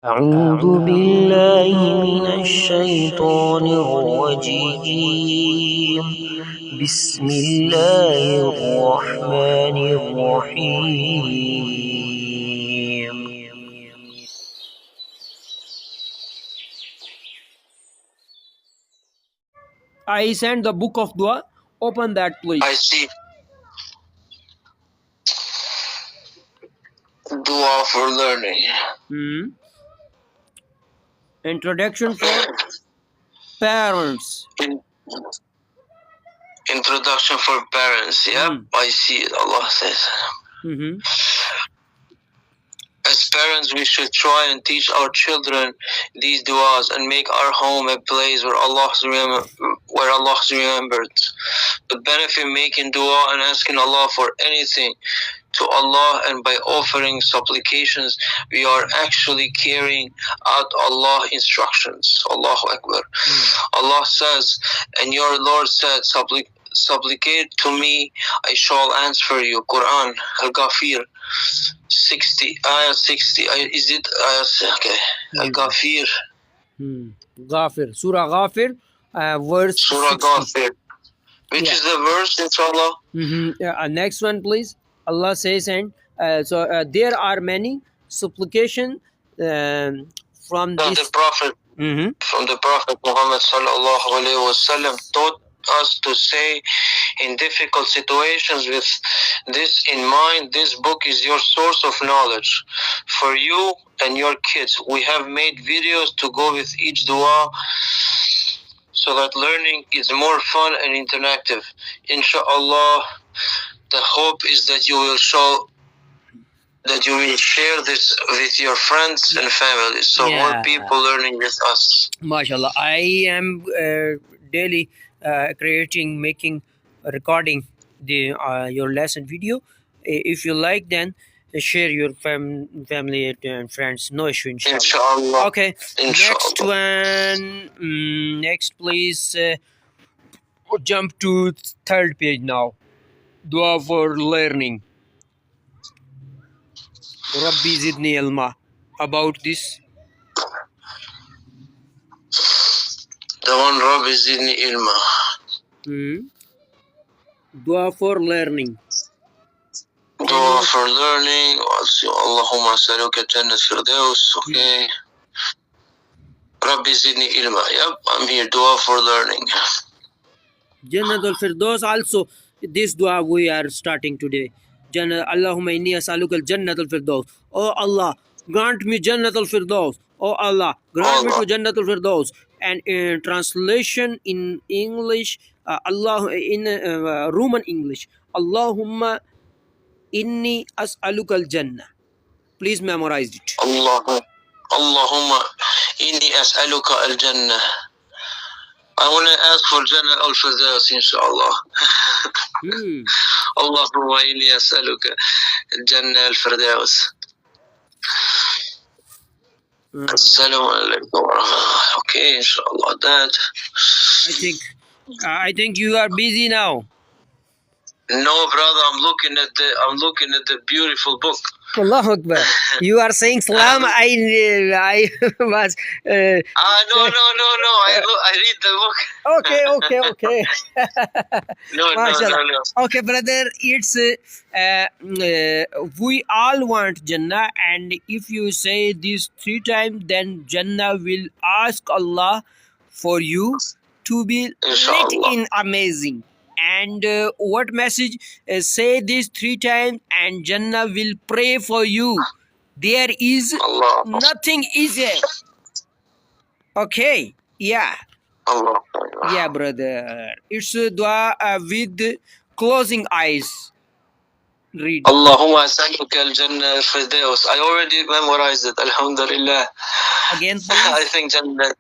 أعوذ بالله من الشيطان الرجيم بسم الله الرحمن الرحيم. I sent the book of dua. Open that, please. I see. Dua for learning. Introduction for parents. Introduction for parents. Yeah, I see it. Allah says. As parents, we should try and teach our children these duas and make our home a place where Allah is remembered. The benefit making dua and asking Allah for anything to Allah, and by offering supplications, we are actually carrying out Allah's instructions. Allahu Akbar. Allah says, and your Lord said, supplicate to me, I shall answer you. Quran, Al-Ghafir, 60, ayah 60. Is it ayah? Okay. Al-Ghafir. Ghafir. Surah Ghafir, verse Surah 60. Ghafir. Which is the verse, inshallah? Next one, please. Allah says, and there are many supplications from the Prophet. From the Prophet Muhammad sallallahu alaihi wasallam taught us to say in difficult situations with this in mind, this book is your source of knowledge for you and your kids. We have made videos to go with each dua so that learning is more fun and interactive. Inshallah, the hope is that you will share this with your friends and family, so more people learning with us. MashaAllah. I am daily recording your lesson video. If you like, then share your family and friends. No issue, inshallah. Okay. Inshallah. Next, please jump to third page now. Dua for learning. Rabbi zidni ilma. About this. The one Rabbi zidni ilma. Dua for learning. Dua for learning. Allahumma saluka jannat firdaus. Okay. Rabbi zidni ilma. Yep, I'm here. Dua for learning. Jannat al-Firdaus also. This dua we are starting today. Allahumma inni as'aluka al-Jannat al-Firdaus. Oh Allah, grant me Jannat al-Firdaus. Oh Allah, grant me to Jannat al-Firdaus. And in translation in English, Roman English, Allahumma inni as'aluka al-Jannah. Please memorize it. Allahumma inni as'aluka al-Jannah. I want to ask for Jannah al-Firdaus, inshallah. Allahumma inni as'aluka Jannah al-Firdaus. Assalamu alaikum wa rahmatullah. Okay, inshallah. That. I think you are busy now. No, brother. I'm looking at the beautiful book. Allahu Akbar. You are saying salam. I was. No. I read the book. Okay. No. Okay, brother. It's we all want Jannah, and if you say this 3 times, then Jannah will ask Allah for you to be lit in amazing. And what message? Say this 3 times and Jannah will pray for you. There is nothing easy. Okay. Yeah. Yeah, brother. It's a dua with closing eyes. Read. Allahumma as'aluka al-Jannah al-Firdaus. I already memorized it. Alhamdulillah. Again, please. I think Jannah.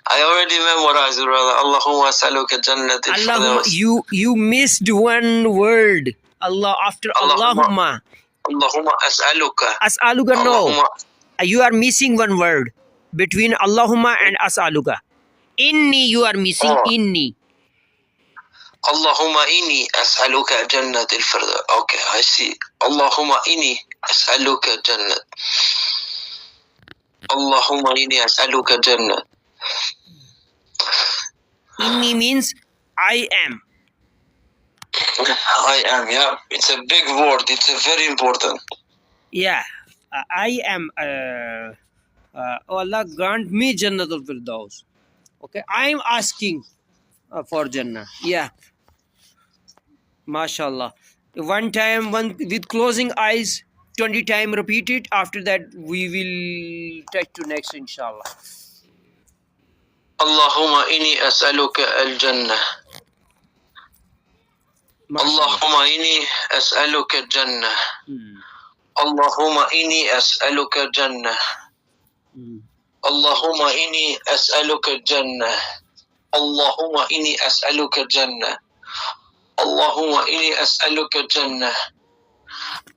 I already memorized it, brother. Allahumma as'aluka jannat al-firdaus. You missed one word. Allah after Allahumma. Allahumma as'aluka. As'aluka, no. You are missing one word between Allahumma and as'aluka. Inni, you are missing inni. Allahumma inni as'aluka jannat al-firdaus. Okay, I see. Allahumma inni as'aluka jannat. Allahumma inni as'aluka jannah. Inni means I am. I am, yeah. It's a big word. It's a very important. Yeah, I am. Oh Allah, grant me Jannatul Firdaus. Okay, I am asking for Jannah. Yeah, MashaAllah. One time, with closing eyes, 20 times repeat it. After that, we will take to next, inshallah. Allahumma inni as'aluka al-jannah. Allahumma inni as'aluka jannah. Allahumma inni as'aluka jannah. Allahumma inni as'aluka jannah. Allahumma inni as'aluka jannah. Allahumma inni as'aluka jannah.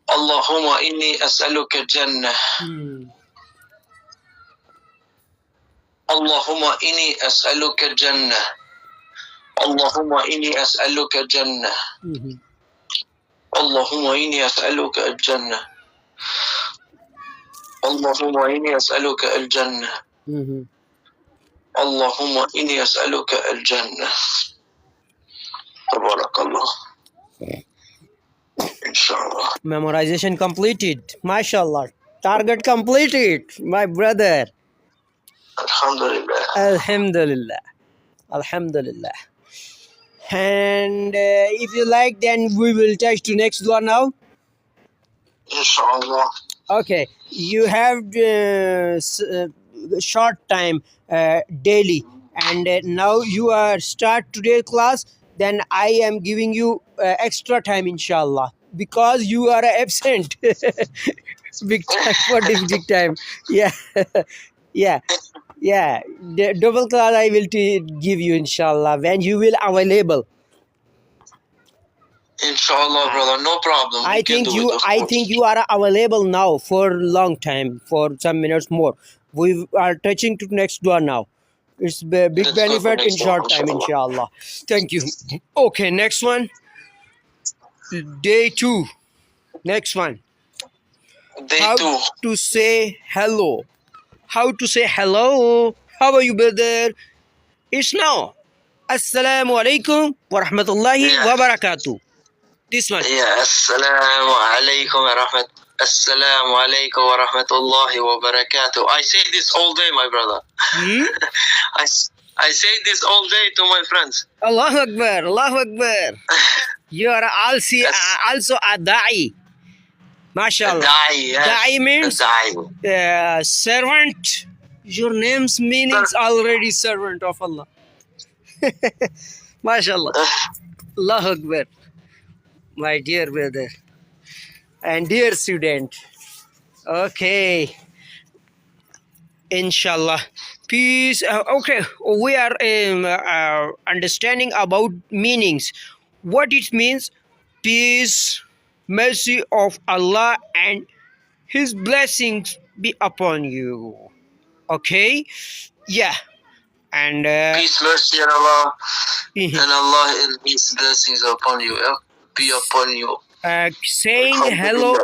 Allahumma inni as'aluka jannah. Allahumma inni as'aluka jannah. Allahumma inni as'aluka jannah. Allahumma inni as'aluka al-jannah. Allahumma inni as'aluka al-jannah. Allahumma inni as'aluka al-jannah. Tabarakallah. Inshallah. Memorization completed. MashaAllah. Target completed, my brother. Alhamdulillah. Alhamdulillah. Alhamdulillah. And if you like, then we will touch to next dua now. Inshallah. Okay, you have short time daily, and now you are start today class. Then I am giving you extra time, inshallah, because you are absent. Big time for this big time. Yeah, yeah. Yeah, the double class I will give you, inshallah, when you will available. Inshallah, brother, no problem. I think you are available now for long time, for some minutes more. We are touching to next dua now. It's a big benefit in short time, inshallah. Thank you. Okay, next one. Day 2. Next one. Day 2. To say hello. How to say hello? How are you, brother? It's now. Assalamu alaikum wa rahmatullahi wa barakatuh. This one. Yeah, assalamu alaikum wa rahmatullahi wa barakatuh. I say this all day, my brother. I say this all day to my friends. Allahu Akbar, Allahu Akbar. You are also a da'i. MashaAllah. Da'i, yes. Da'i means servant. Your name's meanings already servant of Allah. MashaAllah. Allahu Akbar. My dear brother and dear student. Okay. Inshallah. Peace. Okay. We are understanding about meanings. What it means. Peace, mercy of Allah and His blessings be upon you. Okay? Yeah. And peace, mercy, and Allah, and Allah and His blessings upon you. Be upon you. Saying hello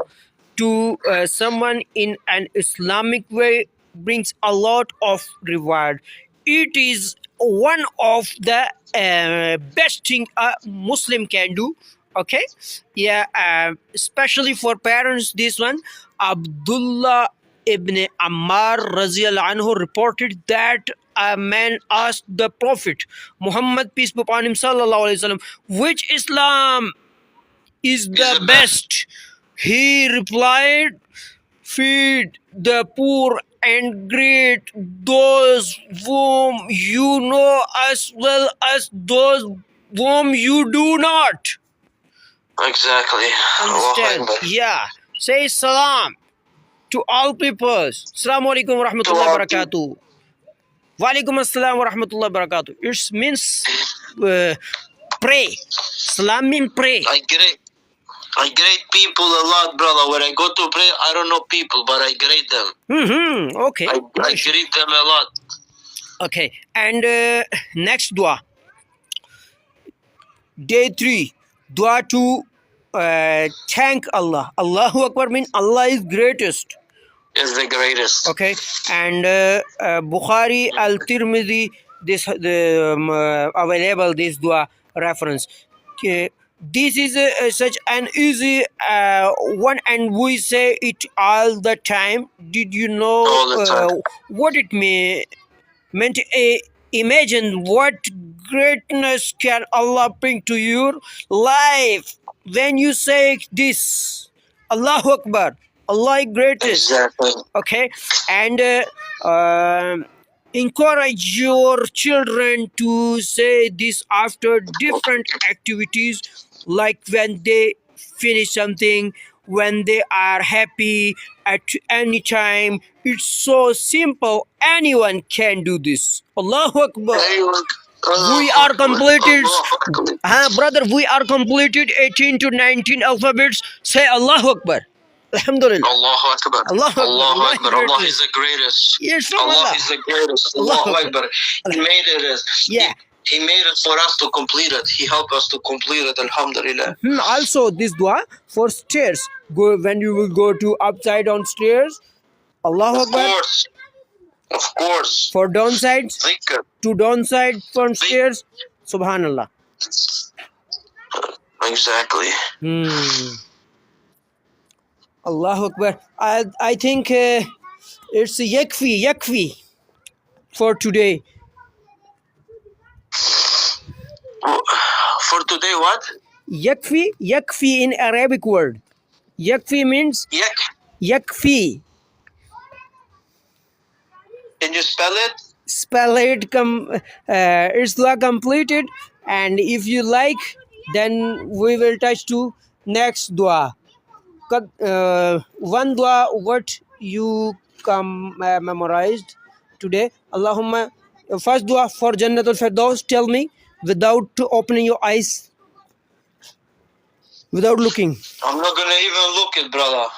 to someone in an Islamic way brings a lot of reward. It is one of the best thing a Muslim can do. Okay, yeah, especially for parents. This one, Abdullah ibn Ammar Raziyallahu anhu reported that a man asked the Prophet Muhammad, peace be upon him, sallallahu alaihi wasallam, which Islam is the best? He replied, feed the poor and greet those whom you know as well as those whom you do not. Exactly. Understand? Yeah. Say salam to all people. Assalamu alaikum wa rahmatullahi wa barakatuh. Wa alaikum assalam wa rahmatullahi wa barakatuh. It means pray. Salam means pray. I grade people a lot, brother. When I go to pray, I don't know people, but I grade them. Okay. I grade them a lot. Okay. And next dua. Day 3. Dua to thank Allah. Allahu Akbar means Allah is greatest. is the greatest. Okay, and Bukhari, Al-Tirmidhi, this available this dua reference. Okay, this is such an easy one, and we say it all the time. Did you know All the time. what it meant? Imagine what greatness can Allah bring to your life when you say this. Allahu Akbar. Allah is greatest. Exactly. Okay, and encourage your children to say this after different activities, like when they finish something, when they are happy, at any time. It's so simple, anyone can do this. Allahu Akbar. We are completed, brother, we are completed 18 to 19 alphabets. Say Allahu Akbar. Alhamdulillah. Allahu Akbar. Allahu Akbar. Allahu Akbar. Allah is the greatest. Yes, Allah Allah. is the greatest. Allahu Akbar. He made it. Yeah. He made it for us to complete it. He helped us to complete it. Alhamdulillah. Also, this dua for stairs. Go when you will go to upside down stairs. Allahu Of Akbar. course. Of course. For downsides, Zikr. to downside from stairs. Subhanallah. Exactly. Allahu Akbar. I think it's yakfi for today. For today, what? Yakfi in Arabic word. Yakfi means yakfi. Can you spell it? Spell it. It's dua completed, and if you like, then we will touch to next dua. One dua what you memorized today. Allahumma. First dua for Jannatul Firdaus. Tell me without opening your eyes, without looking. I'm not gonna even look it, brother.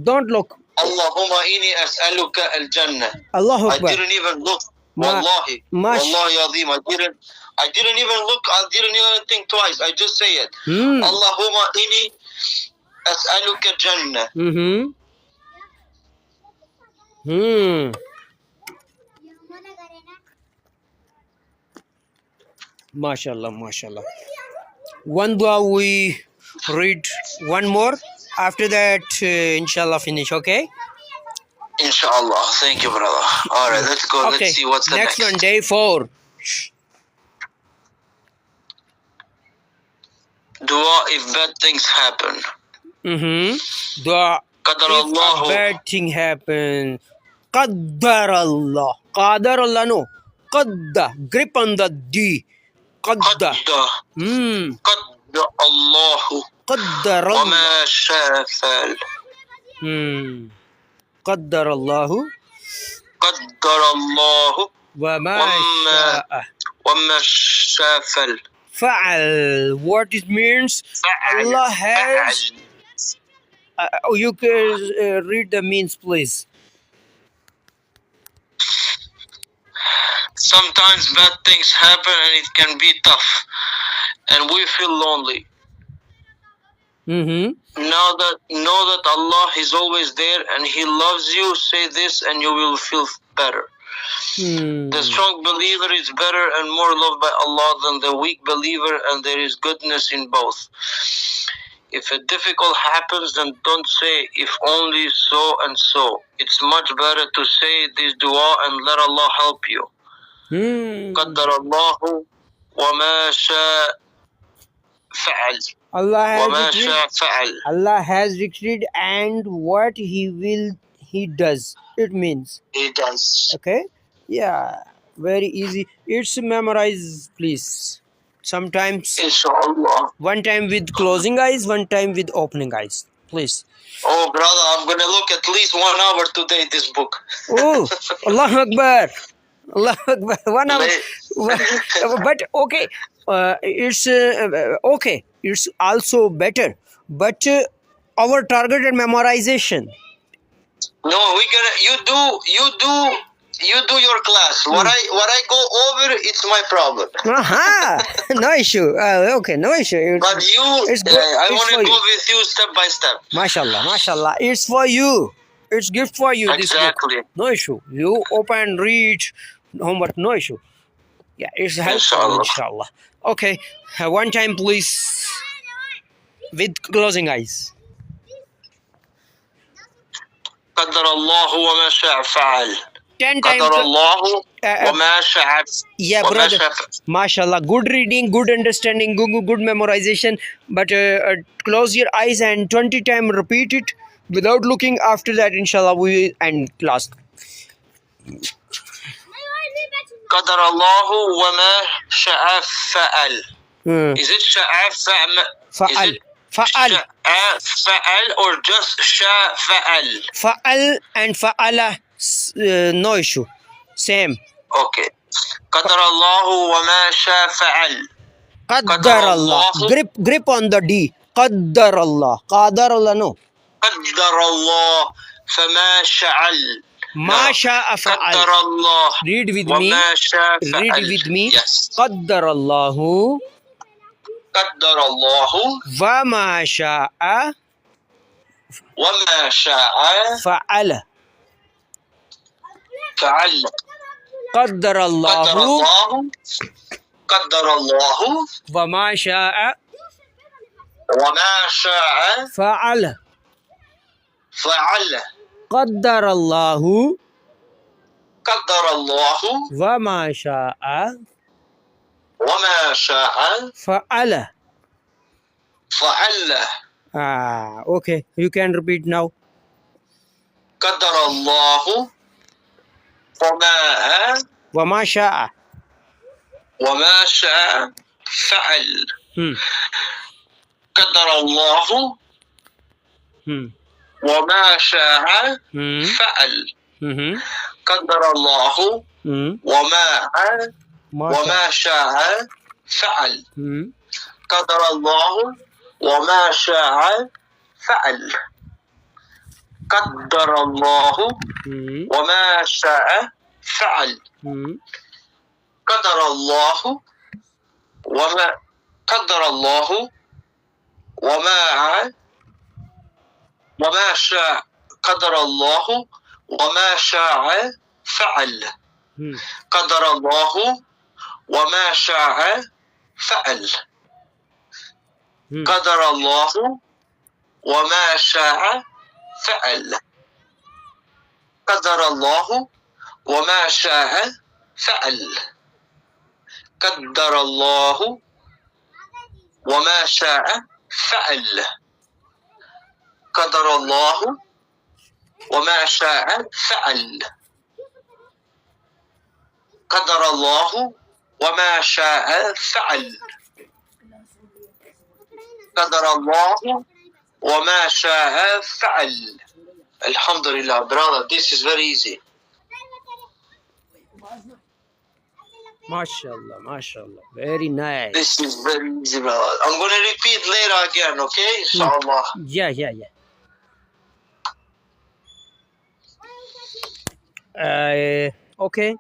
Don't look. Allahumma inni as'aluka al-jannah. Allahu I Akbar. didn't even look. Wallahi. Wallahi azim. I didn't even look. I didn't even think twice. I just say it. Allahumma inni as'aluka jannah. MashaAllah, MashaAllah. One dua we read one more. After that, inshallah, finish. Okay. Inshallah. Thank you, brother. All right, let's go. Okay. Let's see what's the next. Next one, day 4. Dua if bad things happen. Dua Qadar if Allah. a bad thing happen. Qadar Allah. Qadar Allah, no. Qadda. Grip on the D. Qadda. Qadda Allahu. Qadar Allah. Wa ma sha'a fa'al. Qadar Allahu. Qadar Allahu. Wa ma sha'a fa'al. fa'al. What it means? Allah has. You can read the means, please. Sometimes bad things happen and it can be tough, and we feel lonely. Know that Allah is always there and He loves you. Say this and you will feel better. The strong believer is better and more loved by Allah than the weak believer, and there is goodness in both. If a difficult happens, then don't say if only so and so. It's much better to say this dua and let Allah help you. قدر الله وما شاء فعل. Allah has decreed, and what He does. It means He does. Okay. Yeah, very easy. It's memorize, please. Sometimes Inshallah. one time with closing eyes, one time with opening eyes, please. Oh, brother, I'm gonna look at least 1 hour today this book. Oh, Allahu Akbar. Allahu Akbar. 1 hour. But okay, it's okay. It's also better. But our targeted memorization. No, you do your class. What I go over, it's my problem. No issue. Okay, no issue. But you, it's good. I want to go with you step by step. MashaAllah, MashaAllah. It's for you. It's gift for you. Exactly. This book. No issue. You open, read, homework. No issue. Yeah, it's helpful. Inshallah. Okay. One time, please, with closing eyes. قدر الله وما شاء فعل. 10 times. قدر الله وما شاء. Yeah, brother. MashaAllah. Good reading, good understanding, good memorization. But close your eyes and 20 times repeat it without looking. After that, inshallah, we will end class. قدر الله وما شاء فعل. Is it شاء فعل? فعل. فعل or just شاء فعل? فعل and فعل, no issue. Same. Okay. قدر الله وما شاء فعل. قدر الله. Grip on the D. قدر الله. قدر الله, no. قدر الله فما شعل. ما شاء فعل. قدر الله. Read with me. وما شاء فعل. Read with me. Yes. قدر الله قدر الله وما شاء وما شاء فعل. فعل. قدر الله قدر الله وما شاء وما شاء فعل. فعل. قدر الله قدر الله وما شاء وما شاء فعل. فعل. Okay, you can repeat now. قدر الله وما شاء وما شاء فعل. قدر الله وما شاء فعل. قدر الله وما شاء فعل. قدر الله وما شاء فعل. قدر الله وما شاء فعل. قدر الله وما قدر الله وما شاء. قدر الله وما شاء فعل. قدر الله وما شاء فعل. قدر الله وما شاء فعل. قدر الله وما شاء فعل. قدر الله وما شاء فعل. قدر الله وما شاء فعل. قدر الله وما شاء فعل. قدر الله وما شاء فعل. Alhamdulillah, brother, this is very easy. MashaAllah, MashaAllah. Very nice. This is very easy, brother. I'm going to repeat later again, okay? Inshallah. Yeah. Okay.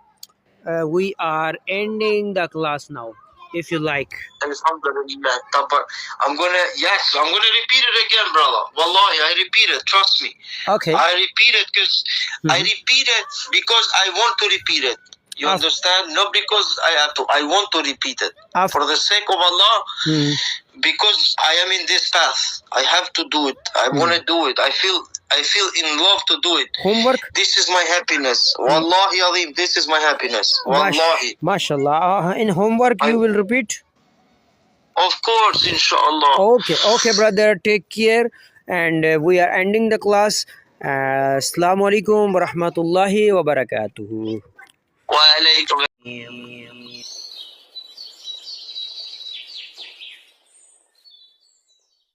We are ending the class now, if you like. Alhamdulillah. I'm going to repeat it again, brother. Wallahi, I repeat it. Trust me. Okay. I repeat it because I want to repeat it. You understand? Not because I have to. I want to repeat it. For the sake of Allah, because I am in this path. I have to do it. I want to do it. I feel in love to do it. Homework? This is my happiness. Wallahi alim, this is my happiness. Wallahi. MashaAllah. In homework, you will repeat? Of course, inshallah. Okay, brother. Take care. And we are ending the class. Assalamu alaikum wa rahmatullahi wa barakatuhu. Wa alaikum.